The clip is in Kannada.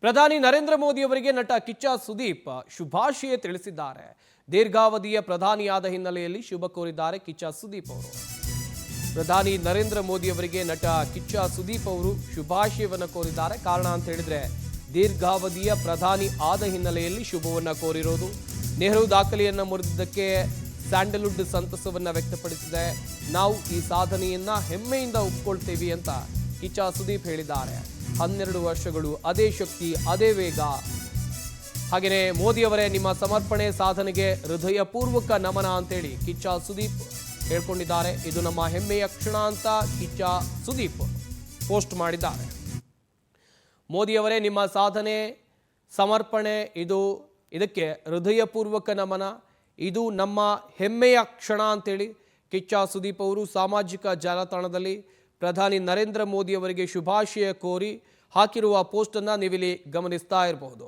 ಪ್ರಧಾನಿ ನರೇಂದ್ರ ಮೋದಿ ಅವರಿಗೆ ನಟ ಕಿಚ್ಚ ಸುದೀಪ್ ಶುಭಾಶಯ ತಿಳಿಸಿದ್ದಾರೆ. ದೀರ್ಘಾವಧಿಯ ಪ್ರಧಾನಿಯಾದ ಹಿನ್ನೆಲೆಯಲ್ಲಿ ಶುಭ ಕೋರಿದ್ದಾರೆ ಕಿಚ್ಚ ಸುದೀಪ್ ಅವರು. ಪ್ರಧಾನಿ ನರೇಂದ್ರ ಮೋದಿ ಅವರಿಗೆ ನಟ ಕಿಚ್ಚ ಸುದೀಪ್ ಅವರು ಶುಭಾಶಯವನ್ನು ಕೋರಿದ್ದಾರೆ. ಕಾರಣ ಅಂತ ಹೇಳಿದ್ರೆ ದೀರ್ಘಾವಧಿಯ ಪ್ರಧಾನಿ ಆದ ಹಿನ್ನೆಲೆಯಲ್ಲಿ ಶುಭವನ್ನ ಕೋರಿರೋದು. ನೆಹರು ದಾಖಲೆಯನ್ನ ಮುರಿದಿದ್ದಕ್ಕೆ ಸ್ಯಾಂಡಲ್ವುಡ್ ಸಂತಸವನ್ನ ವ್ಯಕ್ತಪಡಿಸಿದೆ. ನಾವು ಈ ಸಾಧನೆಯನ್ನ ಹೆಮ್ಮೆಯಿಂದ ಒಪ್ಪಿಕೊಳ್ತೇವೆ ಅಂತ ಕಿಚ್ಚ ಸುದೀಪ್ ಹೇಳಿದ್ದಾರೆ. 12 ವರ್ಷಗಳು, ಅದೇ ಶಕ್ತಿ, ಅದೇ ವೇಗ. ಹಾಗೆಯೇ ಮೋದಿ ಅವರೇ, ನಿಮ್ಮ ಸಮರ್ಪಣೆ ಸಾಧನೆಗೆ ಹೃದಯಪೂರ್ವಕ ನಮನ ಅಂತೇಳಿ ಕಿಚ್ಚ ಸುದೀಪ್ ಹೇಳ್ಕೊಂಡಿದ್ದಾರೆ. ಇದು ನಮ್ಮ ಹೆಮ್ಮೆಯ ಕ್ಷಣ ಅಂತ ಕಿಚ್ಚ ಸುದೀಪ್ ಪೋಸ್ಟ್ ಮಾಡಿದ್ದಾರೆ. ಮೋದಿ ಅವರೇ, ನಿಮ್ಮ ಸಾಧನೆ, ಸಮರ್ಪಣೆ, ಇದಕ್ಕೆ ಹೃದಯಪೂರ್ವಕ ನಮನ. ಇದು ನಮ್ಮ ಹೆಮ್ಮೆಯ ಕ್ಷಣ ಅಂತೇಳಿ ಕಿಚ್ಚ ಸುದೀಪ್ ಅವರು ಸಾಮಾಜಿಕ ಜಾಲತಾಣದಲ್ಲಿ ಪ್ರಧಾನಿ ನರೇಂದ್ರ ಮೋದಿ ಅವರಿಗೆ ಶುಭಾಶಯ ಕೋರಿ ಹಾಕಿರುವ ಪೋಸ್ಟನ್ನು ನೀವಿಲ್ಲಿ ಗಮನಿಸ್ತಾ ಇರಬಹುದು.